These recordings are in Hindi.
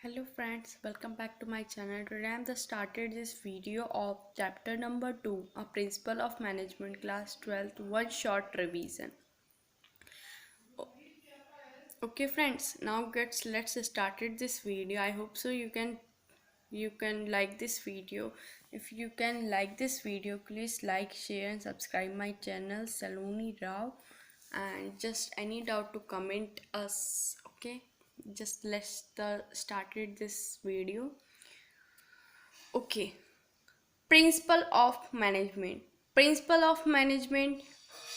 Hello friends, welcome back to my channel. Today I am just started this video of chapter number 2, a principle of management, class 12th, one short revision. Okay friends, now let's started this video. I hope so you can like this video. If you can like this video, please like, share and subscribe my channel Saloni Rao, and just any doubt to comment us. Okay, just let's started this video. Okay, principal of management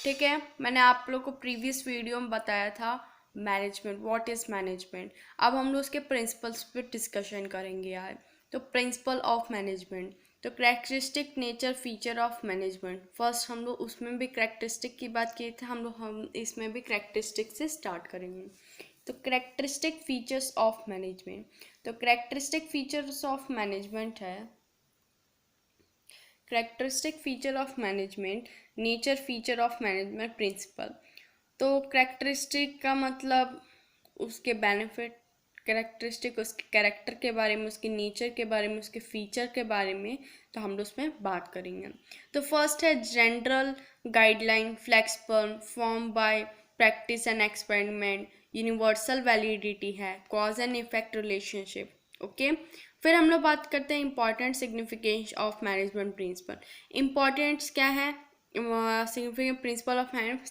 ठीक है। मैंने आप लोग को प्रीवियस वीडियो में बताया था मैनेजमेंट, व्हाट इज़ मैनेजमेंट। अब हम लोग उसके प्रिंसिपल्स पे डिस्कशन करेंगे यार। तो प्रिंसिपल ऑफ मैनेजमेंट, तो characteristic nature feature of management. First हम लोग उसमें भी करेक्टरिस्टिक की बात किए थे, हम इसमें भी करेक्टरिस्टिक से स्टार्ट करेंगे। तो करेक्टरिस्टिक फीचर्स ऑफ मैनेजमेंट, तो करेक्टरिस्टिक फीचर्स ऑफ मैनेजमेंट है characteristic feature of management, nature feature of management, principle. तो करेक्टरिस्टिक का मतलब उसके बेनिफिट, करेक्टरिस्टिक उसके कैरेक्टर के बारे में, उसके नेचर के बारे में, उसके फीचर के बारे में, तो हम लोग उसमें बात करेंगे। तो फर्स्ट है general guideline, flexible, form by practice and experiment, universal validity है, cause and effect relationship. Okay, फिर हम लोग बात करते हैं important significance of management principle. Importance क्या है significant principle of management?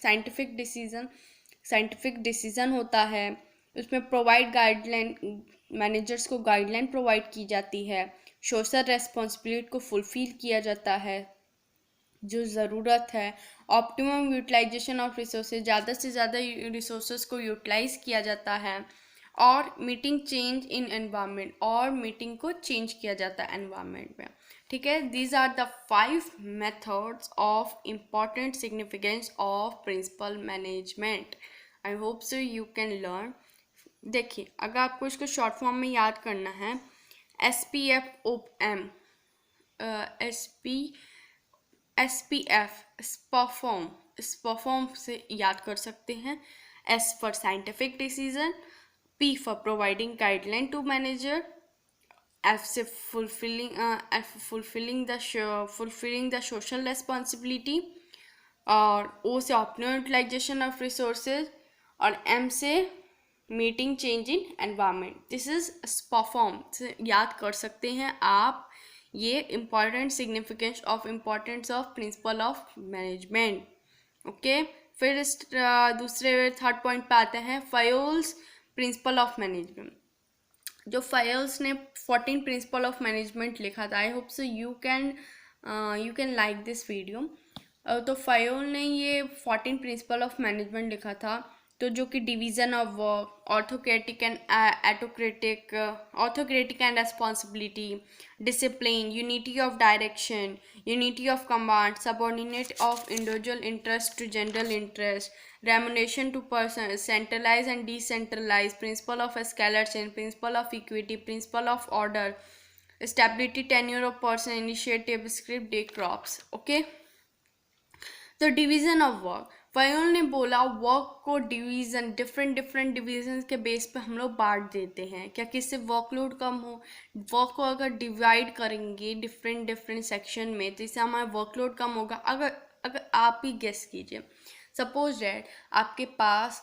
Scientific decision होता है, उसमें प्रोवाइड गाइडलाइन, मैनेजर्स को गाइडलाइन प्रोवाइड की जाती है, सोशल रेस्पॉन्सिबिलिटी को फुलफिल किया जाता है जो ज़रूरत है, ऑप्टिमम यूटिलाइजेशन ऑफ रिसोर्सेज, ज़्यादा से ज़्यादा रिसोर्सेज को यूटिलाइज किया जाता है, और मीटिंग चेंज इन एनवायरनमेंट, और मीटिंग को चेंज किया जाता है एनवायरनमेंट में। ठीक है, these are the 5 methods of important significance of principle management. I hope so you can learn. देखिए, अगर आपको इसको शॉर्ट फॉर्म में याद करना है, SPFOM, SPF परफॉर्म से याद कर सकते हैं। S for scientific decision, P for providing guideline to manager, F से फुलफिलिंग द सोशल रेस्पॉन्सिबिलिटी, और O से ऑप्टिमम यूटिलाइजेशन ऑफ रिसोर्सेज, और M से meeting change in environment. This is perform से याद कर सकते हैं आप ये important significance of importance of principle of management. Okay, फिर इस दूसरे थर्ड पॉइंट पे आते हैं फायोल्स प्रिंसिपल ऑफ मैनेजमेंट। जो फायोल्स ने 14 प्रिंसिपल ऑफ मैनेजमेंट लिखा था, आई hope so you can like this video. तो फायोल ने ये 14 प्रिंसिपल ऑफ मैनेजमेंट लिखा था। तो जो कि division of work, autocratic and responsibility, discipline, unity of direction, unity of command, subordinate of individual interest to general interest, remuneration to person, centralize and decentralize, principle of scalar chain, principle of equity, principle of order, stability, tenure of person, initiative, esprit, de corps. Okay, तो डिवीज़न ऑफ वर्क, फायोल ने बोला वर्क को डिवीज़न, डिफरेंट डिवीजन के बेस पे हम लोग बांट देते हैं। क्या किससे वर्कलोड कम हो, वर्क को अगर डिवाइड करेंगे डिफरेंट सेक्शन में, तो इससे हमारा वर्कलोड कम होगा। अगर अगर आप ही गेस कीजिए, सपोज डैट आपके पास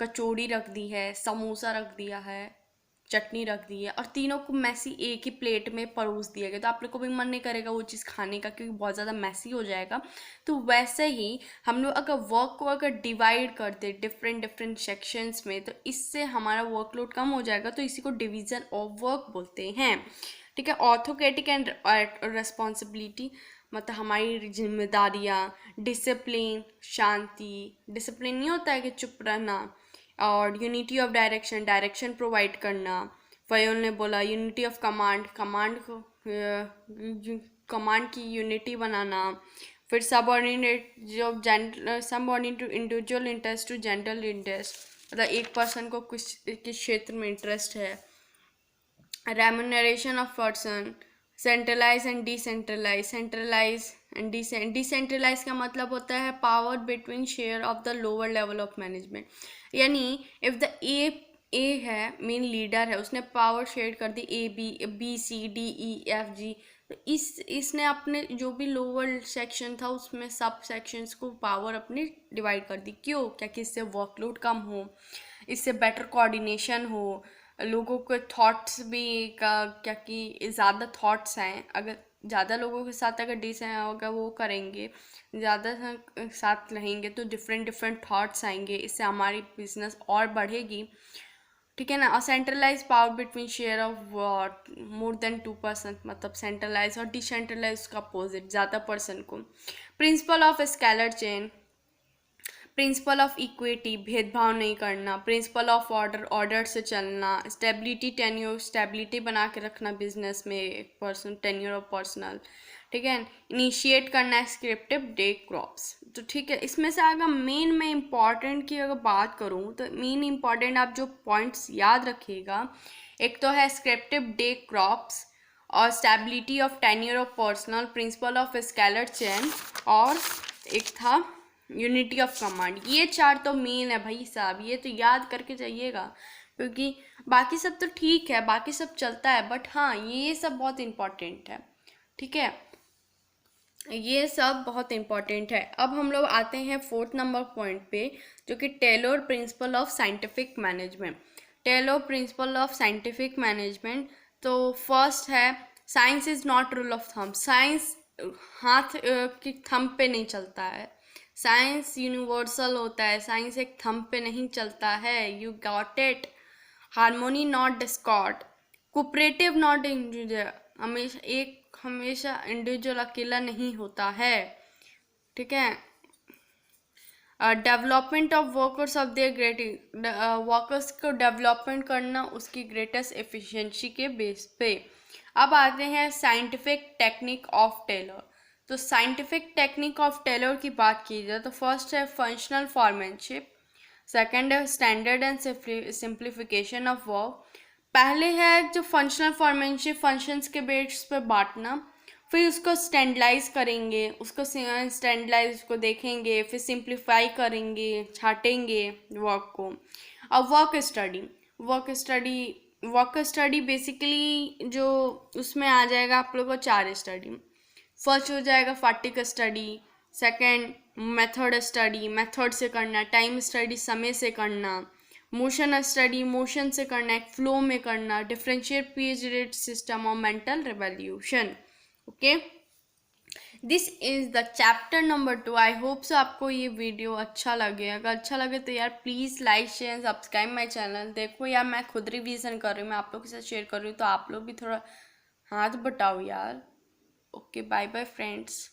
कचौड़ी रख दी है, समोसा रख दिया है, चटनी रख दी है, और तीनों को मैसी एक ही प्लेट में परोस दिया गया, तो आप लोग को भी मन नहीं करेगा वो चीज़ खाने का, क्योंकि बहुत ज़्यादा मैसी हो जाएगा। तो वैसे ही हम लोग अगर वर्क को अगर डिवाइड कर दे डिफरेंट सेक्शंस में, तो इससे हमारा वर्कलोड कम हो जाएगा। तो इसी को डिवीज़न ऑफ वर्क बोलते हैं। ठीक है, ऑर्थोक्रेटिक एंड रेस्पॉन्सिबिलिटी मतलब हमारी जिम्मेदारियाँ, डिसिप्लिन, शांति, डिसिप्लिन नहीं होता है कि चुप रहना, और यूनिटी ऑफ डायरेक्शन प्रोवाइड करना। फायोल ने बोला यूनिटी ऑफ कमांड की यूनिटी बनाना। फिर subordinate to individual interest to general interest, मतलब एक पर्सन को कुछ किस क्षेत्र में इंटरेस्ट है। Remuneration of person, centralize and decentralize का मतलब होता है power between share of the lower level of management. यानी इफ द ए है मेन लीडर है, उसने पावर शेयर कर दी ABCDEFG। तो इसने अपने जो भी लोअर सेक्शन था उसमें सब सेक्शंस को पावर अपनी डिवाइड कर दी। क्यों? क्या कि इससे वर्कलोड कम हो, इससे बेटर कोऑर्डिनेशन हो, लोगों के थॉट्स भी क्या कि ज़्यादा थॉट्स हैं, अगर ज़्यादा लोगों के साथ अगर डिसाइड होगा वो करेंगे, ज़्यादा साथ रहेंगे तो डिफरेंट डिफरेंट थॉट्स आएंगे, इससे हमारी बिजनेस और बढ़ेगी। ठीक है ना। और centralize power between share of more than 2%, मतलब सेंट्रलाइज और डिसेंट्रलाइज का अपोजिट, ज़्यादा पर्सन को। Principal of scalar chain, principle of equity, भेदभाव नहीं करना। प्रिंसिपल ऑफ ऑर्डर, ऑर्डर से चलना। स्टेबिलिटी, टेन्योर, स्टेबिलिटी बना के रखना बिजनेस में, एक पर्सन टेन्योर ऑफ पर्सनल। ठीक है। इनिशिएट करना है स्क्रिप्टिव डे क्रॉप्स। तो ठीक है, इसमें से अगर मेन में इम्पॉर्टेंट की अगर बात करूँ तो मेन इम्पॉर्टेंट आप जो पॉइंट्स याद रखिएगा, एक तो है स्क्रिप्टिव डे क्रॉप्स, और stability of tenure of personal, principal of scalar chain, और एक था यूनिटी ऑफ कमांड। ये चार तो मेन है भाई साहब, ये तो याद करके जाइएगा, क्योंकि बाकी सब तो ठीक है, बाकी सब चलता है, बट हाँ ये सब बहुत इम्पोर्टेंट है। ठीक है, ये सब बहुत इम्पॉर्टेंट है। अब हम लोग आते हैं 4th नंबर पॉइंट पे, जो कि Taylor principle of scientific management. Taylor principle of scientific management, तो फर्स्ट है science is not rule of thumb. Science हाथ की थंब पे नहीं चलता है, साइंस यूनिवर्सल होता है, साइंस एक थंब पे नहीं चलता है। You got it. Harmony not Discord, cooperative not individual, हमेशा इंडिविजुअल अकेला नहीं होता है। ठीक है। Development of workers of their grating, workers को डेवलपमेंट करना उसकी ग्रेटेस्ट एफिशिएंसी के बेस पे। अब आते हैं साइंटिफिक टेक्निक ऑफ टेलर। तो साइंटिफिक टेक्निक ऑफ टेलर की बात की जाए तो फर्स्ट है फंक्शनल फॉर्मेनशिप, सेकंड है standard and simplification of work. पहले है जो फंक्शनल फॉर्मेनशिप, फंक्शंस के बेस पे बांटना, फिर उसको स्टैंडलाइज करेंगे, उसको स्टैंडलाइज को देखेंगे, फिर सिंप्लीफाई करेंगे, छाटेंगे वर्क को। अब वर्क स्टडी बेसिकली जो उसमें आ जाएगा आप लोगों को 4 स्टडी। फर्स्ट हो जाएगा fatigue study, second method study, method से करना, टाइम स्टडी समय से करना, मोशन स्टडी मोशन से करना, एक फ्लो में करना, डिफरेंशिएट पीएच रेट सिस्टम और mental revolution. Okay, this is the chapter number 2। I hope सो आपको ये वीडियो अच्छा लगे। अगर अच्छा लगे तो यार please like share subscribe my channel. देखो यार मैं खुद रिवीजन कर रही हूँ, मैं आप लोग के साथ शेयर कर रही हूँ, तो आप लोग भी थोड़ा हाथ बटाओ यार। Okay, bye bye friends.